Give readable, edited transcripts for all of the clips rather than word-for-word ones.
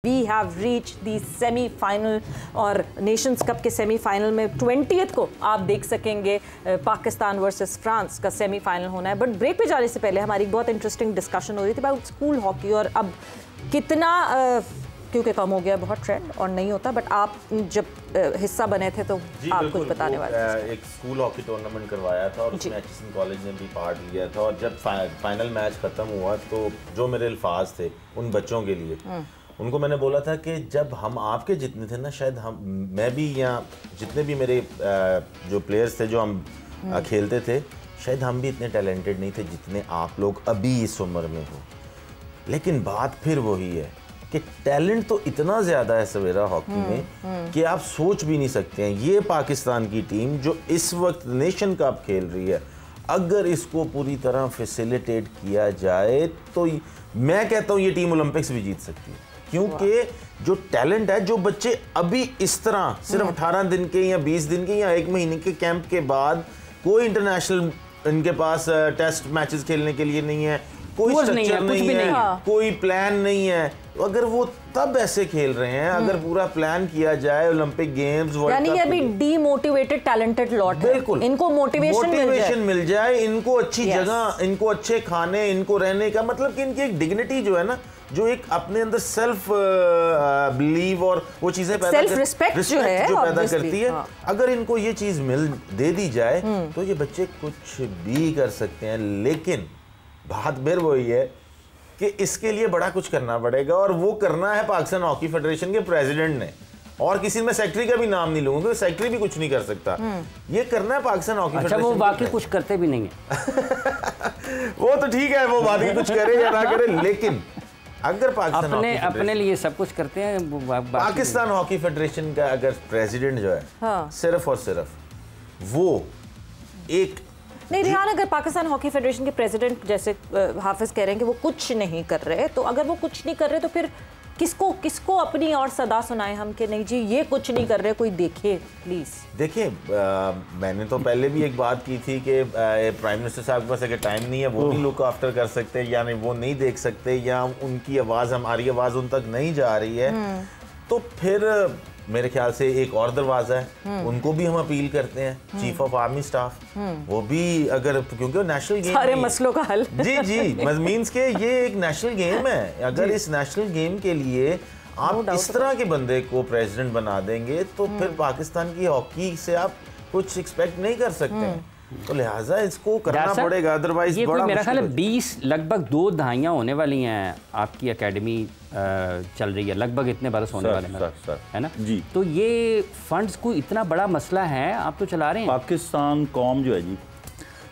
We have reach the semifinal और nations cup के semifinal में 20th को आप देख सकेंगे पाकिस्तान वर्सेस फ्रांस का सेमीफाइनल होना है। बट ब्रेक पे जाने से पहले हमारी बहुत इंटरेस्टिंग डिस्कशन हो रही थी अबाउट स्कूल हॉकी और अब कितना क्योंकि कम हो गया बहुत ट्रेंड और नहीं होता, बट आप जब हिस्सा बने थे तो आप कुछ बताने वाले थे। एक स्कूल हॉकी टूर्नामेंट करवाया था और उसमें एचएसएन कॉलेज ने भी पार्ट लिया था और जब फाइनल मैच ख़त्म हुआ तो जो मेरे अल्फाज थे उन बच्चों के लिए, उनको मैंने बोला था कि जब हम आपके जितने थे ना, शायद मैं भी यहाँ जितने भी मेरे जो प्लेयर्स थे जो हम खेलते थे, शायद हम भी इतने टैलेंटेड नहीं थे जितने आप लोग अभी इस उम्र में हो। लेकिन बात फिर वही है कि टैलेंट तो इतना ज़्यादा है सवेरा हॉकी में कि आप सोच भी नहीं सकते हैं। ये पाकिस्तान की टीम जो इस वक्त नेशन कप खेल रही है, अगर इसको पूरी तरह फैसिलिटेट किया जाए तो मैं कहता हूँ ये टीम ओलंपिक्स भी जीत सकती है, क्योंकि जो टैलेंट है, जो बच्चे अभी इस तरह सिर्फ 18 दिन के या 20 दिन के या 1 महीने के कैंप के बाद कोई इंटरनेशनल इनके पास टेस्ट मैचेस खेलने के लिए नहीं है, कोई स्ट्रक्चर नहीं है, कोई प्लान नहीं है। अगर वो तब ऐसे खेल रहे हैं, अगर पूरा प्लान किया जाए ओलंपिक गेम्स यानी ये अभी डीमोटिवेटेड टैलेंटेड लॉट है, बिल्कुल इनको मोटिवेशन मिल जाए, इनको अच्छी जगह, इनको अच्छे खाने, इनको रहने का मतलब कि इनकी एक डिग्निटी जो है ना, जो एक अपने अंदर सेल्फ बिलीव और वो चीजें सेल्फ रिस्पेक्ट जो पैदा करती है, अगर इनको ये चीज दे दी जाए तो ये बच्चे कुछ भी कर सकते हैं। लेकिन बात फिर वही है कि इसके लिए बड़ा कुछ करना पड़ेगा और वो करना है पाकिस्तान हॉकी फेडरेशन के प्रेसिडेंट ने, और किसी में सेक्रेटरी का भी नाम नहीं लूंगा क्योंकि सेक्रेटरी भी कुछ नहीं कर सकता। ये करना है पाकिस्तान हॉकी फेडरेशन। वो बाकी कुछ करते भी नहीं है वो तो ठीक है, वो बाकी कुछ करे या ना करे, लेकिन अगर पाकिस्तान अपने लिए सब कुछ करते हैं। पाकिस्तान हॉकी फेडरेशन का अगर प्रेसिडेंट जो है सिर्फ और सिर्फ वो एक नहीं, रिहान अगर पाकिस्तान हॉकी फेडरेशन के प्रेसिडेंट जैसे हाफिज कह रहे हैं कि वो कुछ नहीं कर रहे, तो अगर वो कुछ नहीं कर रहे तो फिर किसको अपनी और सदा सुनाए हम कि नहीं जी ये कुछ नहीं कर रहे, कोई देखे प्लीज। देखिए मैंने तो पहले भी एक बात की थी कि प्राइम मिनिस्टर साहब के पास अगर टाइम नहीं है, वो नहीं लुक आफ्टर कर सकते, यानी वो नहीं देख सकते, या उनकी आवाज़, हमारी आवाज़ उन तक नहीं जा रही है, तो फिर मेरे ख्याल से एक और दरवाज़ा है, उनको भी हम अपील करते हैं, चीफ ऑफ आर्मी स्टाफ, वो भी अगर, क्योंकि नेशनल गेम सारे मसलों का हल जी मीन्स के ये एक नेशनल गेम है, अगर इस नेशनल गेम के लिए आप इस तरह के बंदे को प्रेसिडेंट बना देंगे तो फिर पाकिस्तान की हॉकी से आप कुछ एक्सपेक्ट नहीं कर सकते, तो लिहाजा इसको करना पड़ेगा, अदरवाइज बड़ा मेरा ख्याल है 20 लगभग 2 दहाइयाँ होने वाली हैं आपकी एकेडमी चल रही है, लगभग इतने बरस होने वाले हैं, है ना जी। तो ये फंड्स को इतना बड़ा मसला है, आप तो चला रहे हैं। पाकिस्तान कौम जो है जी,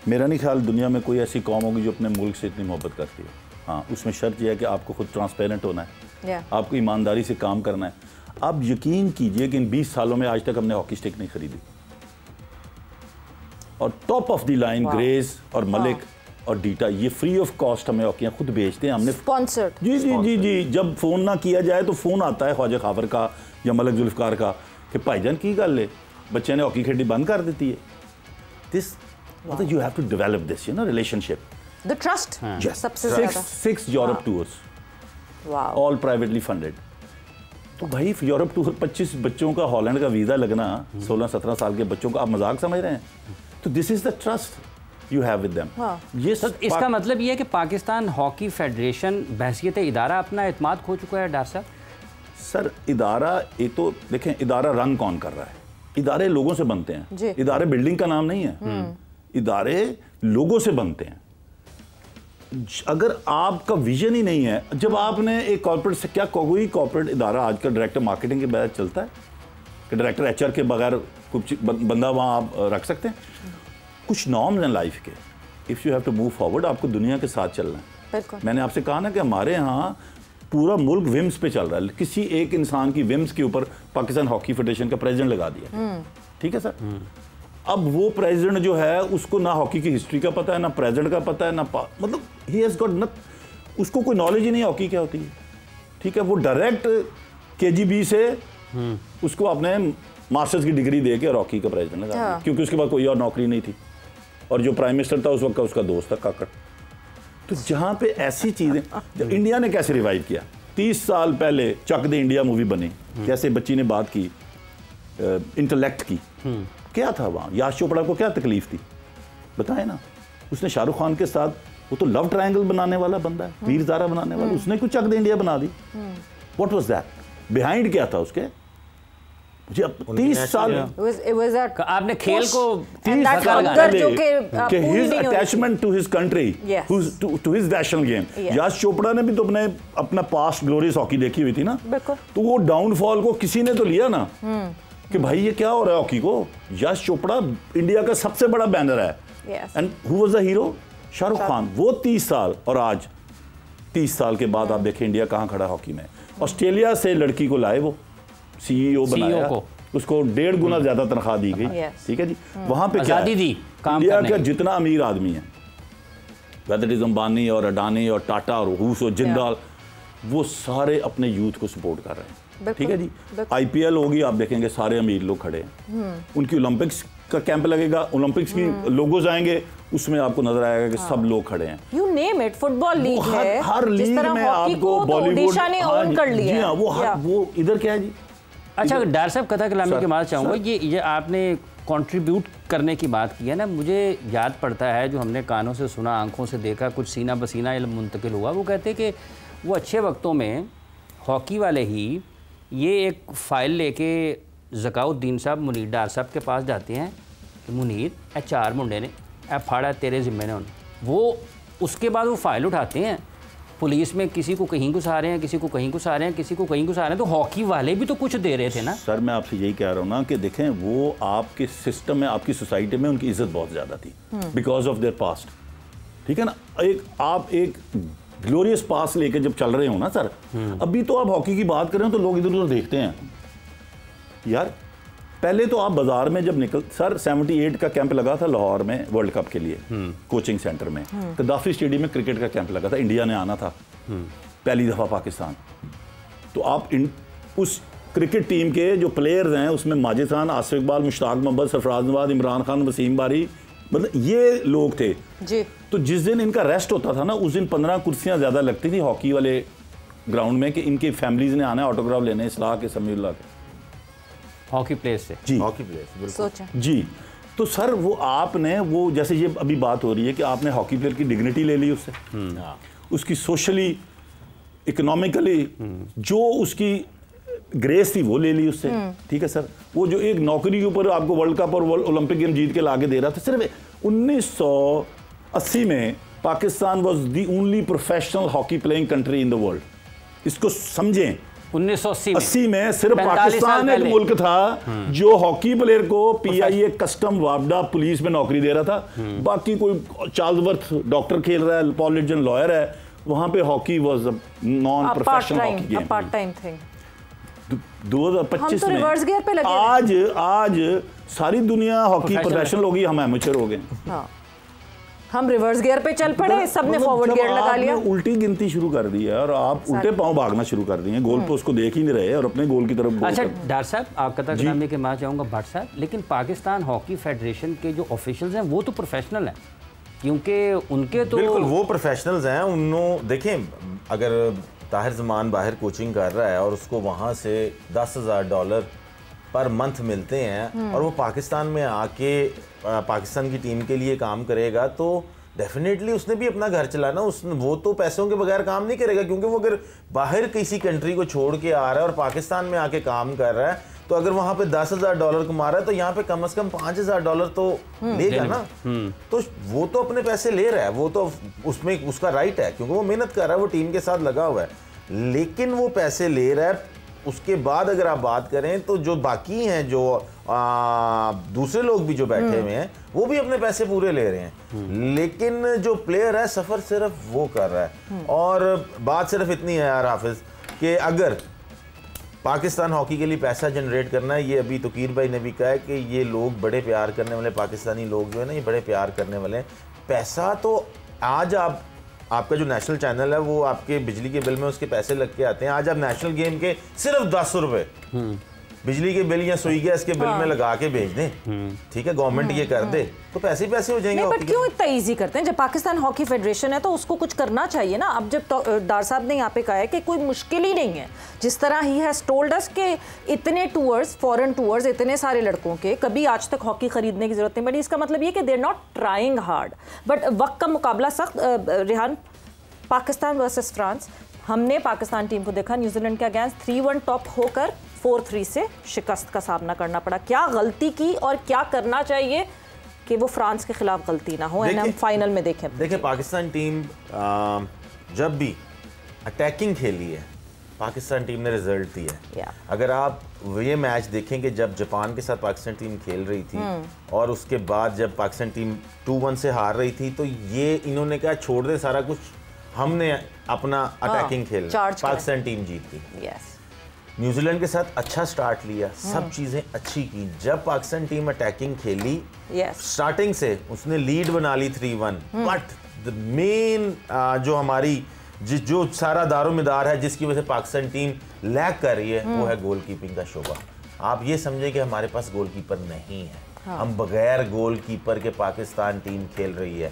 मेरा नहीं ख्याल दुनिया में कोई ऐसी कौम होगी जो अपने मुल्क से इतनी मोहब्बत करती है। हाँ, उसमें शर्त यह है कि आपको खुद ट्रांसपेरेंट होना है, आपको ईमानदारी से काम करना है। आप यकीन कीजिए कि इन 20 सालों में आज तक हमने हॉकी स्टिक नहीं खरीदी, और टॉप ऑफ द लाइन ग्रेज और मलिक और डीटा ये फ्री ऑफ कॉस्ट हमें हॉकियाँ खुद भेजते हैं, हमने स्पॉन्सर्ड। जी जी जी जी, जब फ़ोन ना किया जाए तो फ़ोन आता है ख्वाजा खाफर का या मलिक जुल्फ़कार का कि भाईजान की गल है, बच्चे ने हॉकी खेलनी बंद कर देती है। दिस मतलब you have to develop this, you know, relationship, the trust. सबसे ज़्यादा 6 Europe tours, all privately funded. तो भाई यूरोप टूर 25 बच्चों का, हॉलैंड का वीज़ा लगना 16-17 साल के बच्चों का, आप मजाक समझ रहे हैं? तो this is the trust you have with them. ये सर इसका मतलब ये है कि पाकिस्तान हॉकी फेडरेशन बहसियत इदारा अपना एतमाद खो चुका है। डॉक्टर साहब सर, इदारा एक तो देखें, इदारा रंग कौन कर रहा है? इदारे लोगों से बनते हैं, इदारे बिल्डिंग का नाम नहीं है, इदारे लोगों से बनते हैं। अगर आपका विजन ही नहीं है, जब आपने एक कॉर्पोरेट से, क्या कोई कॉर्पोरेट इदारा आजकल डायरेक्टर मार्केटिंग के बगैर चलता है कि डायरेक्टर एचआर के बगैर कुछ बंदा वहाँ आप रख सकते हैं? कुछ नॉर्म्स हैं लाइफ के, if you have to move forward, आपको दुनिया के साथ चलना है। मैंने आपसे कहा ना कि हमारे यहाँ पूरा मुल्क विम्स पे चल रहा है, किसी एक इंसान की विम्स के ऊपर पाकिस्तान हॉकी फेडरेशन का प्रेसिडेंट लगा दिया, ठीक है सर। अब वो प्रेसिडेंट जो है उसको ना हॉकी की हिस्ट्री का पता है, ना प्रेसिडेंट का पता है, ना मतलब ही हैज़ गॉट नट, उसको कोई नॉलेज ही नहीं हॉकी क्या होती है, ठीक है। वो डायरेक्ट KGB से उसको अपने मास्टर्स की डिग्री दे के हॉकी का प्रेसिडेंट लगा दिया, क्योंकि उसके बाद कोई और नौकरी नहीं थी, और जो प्राइम मिनिस्टर था उस वक्त का उसका दोस्त था काकड़। तो जहाँ पे ऐसी चीज़ें, इंडिया ने कैसे रिवाइव किया, 30 साल पहले चक दे इंडिया मूवी बनी, कैसे बच्ची ने बात की इंटेलेक्ट की, क्या था वहाँ? याश चोपड़ा को क्या तकलीफ थी बताए ना? उसने शाहरुख खान के साथ, वो तो लव ट्रायंगल बनाने वाला बंदा है, वीर ज़ारा बनाने वाला, उसने कुछ चक दे इंडिया बना दी। What was that? बिहाइंड क्या था उसके? मुझे अब 30 साल आपने खेल को his attachment to his country, to his national game. Yash Chopra ने भी तो अपना पास्ट ग्लोरियस हॉकी देखी हुई थी ना, तो वो डाउनफॉल को किसी ने तो लिया ना कि भाई ये क्या हो रहा है हॉकी को। याश चोपड़ा इंडिया का सबसे बड़ा बैनर है, and who was the hero? Shahrukh Khan. वो 30 साल और आज 30 साल के बाद आप देखें इंडिया कहाँ खड़ा हॉकी में। ऑस्ट्रेलिया से लड़की को लाए, वो सीईओ बनाया, उसको 1.5 गुना ज्यादा तनख्वाह दी गई, ठीक है जी। वहां पे क्या दी इंडिया का जितना अमीर आदमी है, वेदर इज अंबानी और अडानी और टाटा और हूस और जिंदाल, वो सारे अपने यूथ को सपोर्ट कर रहे हैं, ठीक है जी। आईपीएल होगी, आप देखेंगे सारे अमीर लोग खड़े हैं। उनकी ओलंपिक्स का कैंप लगेगा, ओलंपिक्स की लोगोज आएंगे, उसमें आपको नजर आएगा कि सब लोग खड़े हैं। You name it, football league है, हर लीग में आपको बॉलीवुड ने ओन कर लिया। जी हाँ, वो इधर क्या है जी। अच्छा डॉक्टर साहब, कथा कलामी के बाद चाहूँगा, ये आपने कंट्रीब्यूट करने की बात की है ना, मुझे याद पड़ता है जो हमने कानों से सुना, आंखों से देखा, कुछ सीना बसीना इल्म मुंतकिल हुआ। वो कहते हैं कि वो अच्छे वक्तों में हॉकी वाले ही ये एक फ़ाइल लेके ज़काउद्दीन साहब मुनीर डार साहब के पास जाते हैं कि मुनीर ए 4 मुंडे ने ए फाड़ा तेरे ज़िम्मे ने, वो उसके बाद वो फ़ाइल उठाते हैं, पुलिस में किसी को कहीं घुसा रहे हैं, किसी को कहीं घुसा रहे हैं, किसी को कहीं घुसा रहे हैं। तो हॉकी वाले भी तो कुछ दे रहे थे ना। सर मैं आपसे यही कह रहा हूँ ना कि देखें, वो आपके सिस्टम में, आपकी सोसाइटी में उनकी इज्जत बहुत ज़्यादा थी बिकॉज ऑफ देयर पास्ट, ठीक है ना। आप एक ग्लोरियस पास लेके जब चल रहे हो ना सर, अभी तो आप हॉकी की बात करें तो लोग इधर उधर देखते हैं यार। पहले तो आप बाजार में जब निकल, सर 78 का कैंप लगा था लाहौर में वर्ल्ड कप के लिए, कोचिंग सेंटर में, गद्दाफी स्टेडियम में क्रिकेट का कैंप लगा था, इंडिया ने आना था पहली दफा पाकिस्तान। तो आप उस क्रिकेट टीम के जो प्लेयर्स हैं उसमें माजिद खान, आसिफ इकबाल, मुश्ताक मोहम्मद, सरफराज नवाज, इमरान खान, वसीम बारी, मतलब ये लोग थे जी। तो जिस दिन इनका रेस्ट होता था ना, उस दिन 15 कुर्सियां ज्यादा लगती थी हॉकी वाले ग्राउंड में कि इनकी फैमिलीज ने आना है ऑटोग्राफ लेने, इस्लाह के, समीउल्लाह के, हॉकी प्लेस से जी, हॉकी प्लेस सोचा जी। तो सर वो आपने वो जैसे ये अभी बात हो रही है कि आपने हॉकी प्लेयर की डिग्निटी ले ली उससे, उसकी सोशली इकोनॉमिकली जो उसकी ग्रेस थी वो ले ली उससे, ठीक है सर। वो जो एक नौकरी के ऊपर आपको वर्ल्ड कप और ओलंपिक गेम जीत के लाके दे रहा था। सिर्फ 1980 में Pakistan was the only professional hockey playing country in the world. इसको समझें, 1980 में सिर्फ पाकिस्तान एक मुल्क था जो हॉकी प्लेयर को पीआईए, कस्टम, वापडा, पुलिस में नौकरी दे रहा था। बाकी कोई चार्ल्सवर्थ डॉक्टर खेल रहा है, पॉलिटिशियन, लॉयर है, वहां पे hockey was non professional hockey game, part time thing. 2025 में रिवर्स गियर पे लगे आज सारी दुनिया हॉकी प्रोफेशनल हो गई, हम एमेचर हो गए। हम रिवर्स गियर पे चल पड़े, सबने फॉरवर्ड गियर लगा लिया, उल्टी गिनती शुरू कर दी है और आप उल्टे पांव भागना शुरू कर दिए, गोल पोस्ट को देख ही नहीं रहे और अपने गोल की तरफ। अच्छा डॉक्टर साहब, आप कथा कलामी के मां चाहूँगा भट्ट साहब, लेकिन पाकिस्तान हॉकी फेडरेशन के जो ऑफिशियल्स हैं वो तो प्रोफेशनल हैं, क्योंकि उनके तो बिल्कुल वो प्रोफेशनल्स हैं। उन्होंने देखें, अगर ताहिर ज़मान बाहर कोचिंग कर रहा है और उसको वहाँ से $10,000 पर मंथ मिलते हैं और वो पाकिस्तान में आके पाकिस्तान की टीम के लिए काम करेगा, तो डेफिनेटली उसने भी अपना घर चलाना, वो तो पैसों के बगैर काम नहीं करेगा, क्योंकि वो अगर बाहर किसी कंट्री को छोड़ के आ रहा है और पाकिस्तान में आके काम कर रहा है, तो अगर वहाँ पे $10,000 कमा रहा है तो यहाँ पे कम से कम $5,000 तो लेगा ना। तो वो तो अपने पैसे ले रहा है, वो तो उसमें उसका राइट है, क्योंकि वो मेहनत कर रहा है, वो टीम के साथ लगा हुआ है, लेकिन वो पैसे ले रहा है। उसके बाद अगर आप बात करें तो जो बाकी हैं, जो दूसरे लोग भी जो बैठे हुए हैं, वो भी अपने पैसे पूरे ले रहे हैं, लेकिन जो प्लेयर है सफ़र सिर्फ वो कर रहा है। और बात सिर्फ इतनी है यार हाफिज, कि अगर पाकिस्तान हॉकी के लिए पैसा जनरेट करना है, ये अभी तकीर भाई ने भी कहा है कि ये लोग बड़े प्यार करने वाले पाकिस्तानी लोग जो है ना, ये बड़े प्यार करने वाले हैं। पैसा तो आज आपका जो नेशनल चैनल है वो आपके बिजली के बिल में उसके पैसे लग के आते हैं। आज आप नेशनल गेम के सिर्फ 10 रुपए बिजली के बिल या सुई गैस के बिल में लगा के भेज दें, ठीक है, गवर्नमेंट ये कर दे तो पैसे ही पैसे हो जाएंगे। बट क्यों इतना इजी करते हैं? जब पाकिस्तान हॉकी फेडरेशन है तो उसको कुछ करना चाहिए ना। अब जब डार साहब ने यहाँ पे कहा है कि कोई मुश्किल ही नहीं है, जिस तरह ही हैज टोल्ड अस कि इतने टूर्स, फॉरेन टूर्स इतने सारे लड़कों के, कभी आज तक हॉकी खरीदने की जरूरत नहीं पड़ी। इसका मतलब ये कि they are not trying hard, but वक्त का मुकाबला सख्त। रेहान, पाकिस्तान वर्सेस फ्रांस, हमने पाकिस्तान टीम को देखा न्यूजीलैंड के अगेंस्ट 3-1 टॉप होकर 4-3 से शिकस्त का सामना करना पड़ा। क्या गलती की और क्या करना चाहिए कि वो फ्रांस के खिलाफ गलती ना हो एंड हम फाइनल में देखें? देखिए, पाकिस्तान टीम जब भी अटैकिंग खेली है, पाकिस्तान टीम ने रिजल्ट दिया है। अगर आप ये मैच देखें कि जब जापान के साथ पाकिस्तान टीम खेल रही थी और उसके बाद जब पाकिस्तान टीम 2-1 से हार रही थी, तो ये इन्होंने कहा छोड़ दे सारा कुछ, हमने अपना अटैकिंग खेल, पाकिस्तान टीम जीती। न्यूजीलैंड के साथ अच्छा स्टार्ट लिया, सब चीजें अच्छी की। जब पाकिस्तान टीम अटैकिंग खेली, स्टार्टिंग से उसने लीड बना ली 3-1, बट द मेन जो हमारी जो सारा दारोमदार है जिसकी वजह से पाकिस्तान टीम लैग कर रही है, वो है गोलकीपिंग का शोबा। आप ये समझे कि हमारे पास गोलकीपर नहीं है, हम बगैर गोलकीपर के पाकिस्तान टीम खेल रही है।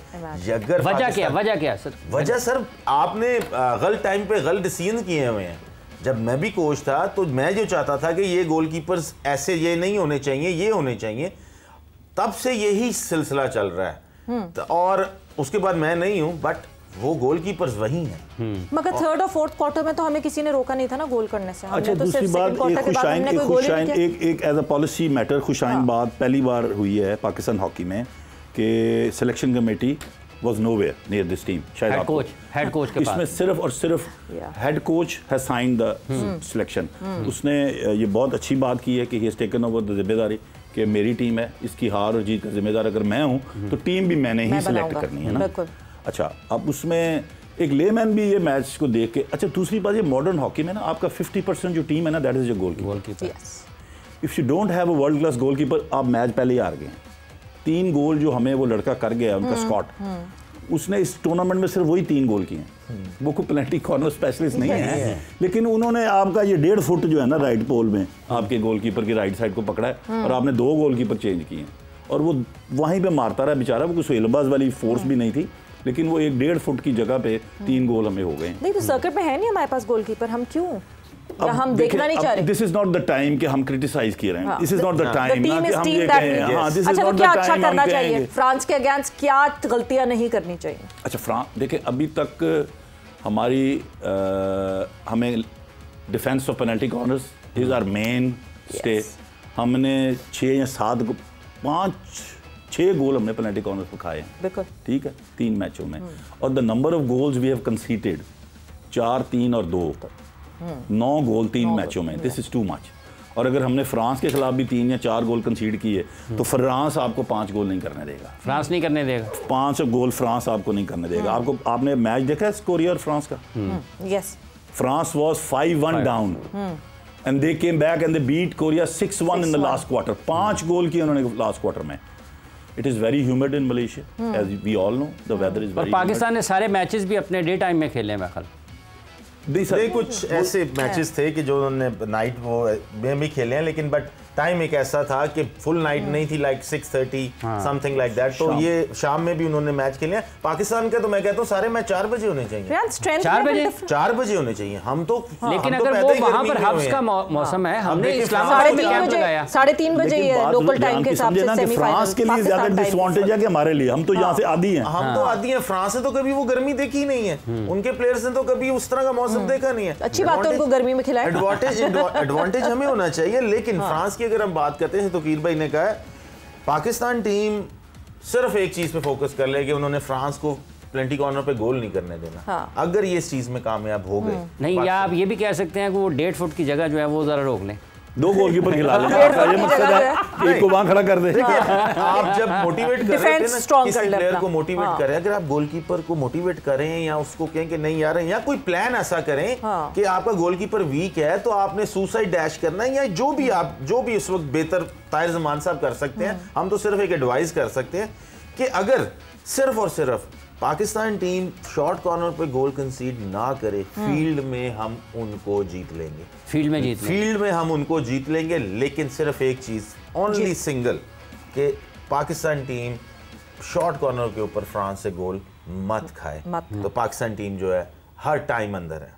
अगर वजह क्या सर? वजह सर, आपने गलत टाइम पे गलत डिसीजन किए हुए हैं। जब मैं भी कोच था तो मैं जो चाहता था कि ये गोलकीपर्स ऐसे ये नहीं होने चाहिए, ये होने चाहिए, तब से यही सिलसिला चल रहा है। और उसके बाद मैं नहीं हूं, बट वो गोलकीपर्स वही हैं। मगर थर्ड और फोर्थ क्वार्टर में तो हमें किसी ने रोका नहीं था ना गोल करने से। अच्छा, दूसरी बात, एक एज अ पॉलिसी मैटर खुशाइन बात पहली बार हुई है पाकिस्तान हॉकी में कि selection committee was nowhere near this team. Head coach के इसमें सिर्फ और सिर्फ head coach has signed the selection. उसने ये बहुत अच्छी बात की है कि he has taken over the जिम्मेदारी कि मेरी टीम है, इसकी हार और जीत का जिम्मेदार अगर मैं हूँ तो टीम भी मैंने ही सिलेक्ट करनी है ना। अच्छा, अब उसमें एक लेमैन भी ये मैच को देख के, अच्छा दूसरी बात, ये मॉडर्न हॉकी में ना आपका 50% जो टीम है ना, that is your goalkeeper. If you don't have a world class goalkeeper, आप मैच पहले ही हार गए। 3 गोल जो हमें वो लड़का कर गया, उनका स्कॉट, उसने इस टूर्नामेंट में सिर्फ वही 3 गोल किए हैं। वो कोई पेनल्टी कॉर्नर स्पेशलिस्ट नहीं है, लेकिन उन्होंने आपका ये 1.5 फुट जो है ना राइट पोल में आपके गोलकीपर की राइट साइड को पकड़ा है और आपने 2 गोलकीपर चेंज किए हैं और वो वहीं पे मारता रहा बेचारा। वो कुछ एलबाज वाली फोर्स भी नहीं थी, लेकिन वो एक 1.5 फुट की जगह पे 3 गोल हमें हो गए। नहीं तो सर्किट में है नहीं हमारे पास गोलकीपर, हम क्यों? या हम देखना नहीं चाह रहे? This is not the time कि हम क्रिटिसाइज किए रहे हैं। This is not the time ना कि हम ये कहें हां this is not the time. अच्छा, क्या करना चाहिए? फ्रांस के अगेंस्ट क्या गलतियां नहीं करनी चाहिए? अच्छा, फ्रांस देखिए, अभी तक हमारी हमें defence of penalty corners is our mainstay. हमने 6 या 7 5-6 गोल हमने पेनल्टी कॉर्नर्स पर खाए हैं, ठीक है, 3 मैचों में। और the number of goals we have considered 4, 3 और 2, 9 गोल 3 मैचों में, दिस इज टू मच। और अगर हमने फ्रांस के खिलाफ भी 3 या 4 गोल कंसीड किए तो फ्रांस आपको 5 गोल नहीं करने देगा। फ्रांस नहीं करने देगा 5 गोल, फ्रांस आपको नहीं करने देगा। आपको आपने मैच देखा है कोरिया और फ्रांस का? Yes, France was 5-1 down and they came back and they beat Korea 6-1 in the last quarter. 5 goal किए उन्होंने लास्ट क्वार्टर में। It is very humid in Malaysia, as we all know, the weather is very. Pakistan ने सारे matches भी अपने day time में खेले हैं मेरे ख्याल। कुछ ऐसे मैचेस थे कि जो उन्होंने नाइट वो में भी खेले हैं, लेकिन बट टाइम एक ऐसा था कि फुल नाइट नहीं थी, लाइक 6:30 समथिंग लाइक दैट। तो ये शाम में भी उन्होंने मैच खेले हैं। पाकिस्तान के तो मैं कहता हूँ सारे मैच 4 बजे होने चाहिए, 4 बजे होने चाहिए। हम तो लेकिन अगर वो वहां पर हब्स का मौसम है, हमने इस्लामाबाद में कैंप लगाया 3:30 बजे लोकल टाइम के हिसाब से सेमीफाइनल। फ्रांस के लिए ज्यादा डिसएडवांटेज है कि हमारे लिए, हम तो यहाँ से आदी हैं। हम तो आदी हैं। फ्रांस ने तो कभी वो गर्मी देखी ही नहीं है, उनके प्लेयर्स ने तो कभी उस तरह का मौसम देखा नहीं है। अच्छी बात है उनको गर्मी में खिलाए। एडवांटेज हमें होना चाहिए। लेकिन फ्रांस की अगर हम बात करते हैं तो कीर भाई ने कहा पाकिस्तान टीम सिर्फ एक चीज पे फोकस कर ले कि उन्होंने फ्रांस को पेनल्टी कॉर्नर पे गोल नहीं करने देना। अगर ये इस चीज में कामयाब हो गए नहीं, या आप ये भी कह सकते हैं कि वो 1.5 फुट की जगह जो है वो जरा रोक लें, 2 गोलकीपर खिला लें। ये मकसद है, एक को वहां खड़ा कर दे। आप जब मोटिवेट कर रहे थे ना किसी प्लेयर को मोटिवेट करें, अगर आप गोलकीपर को मोटिवेट करें या उसको कहें कि नहीं यार, या कोई प्लान ऐसा करें कि आपका गोलकीपर वीक है तो आपने सुसाइड डैश करना है, या जो भी इस वक्त बेहतर ताहिर जमान साहब कर सकते हैं। हम तो सिर्फ एक एडवाइस कर सकते हैं कि अगर सिर्फ और सिर्फ पाकिस्तान टीम शॉर्ट कॉर्नर पे गोल कंसीड ना करे, फील्ड में हम उनको जीत लेंगे, फील्ड में हम उनको जीत लेंगे। लेकिन सिर्फ एक चीज, ओनली सिंगल, कि पाकिस्तान टीम शॉर्ट कॉर्नर के ऊपर फ्रांस से गोल मत खाए। तो पाकिस्तान टीम जो है हर टाइम अंदर है।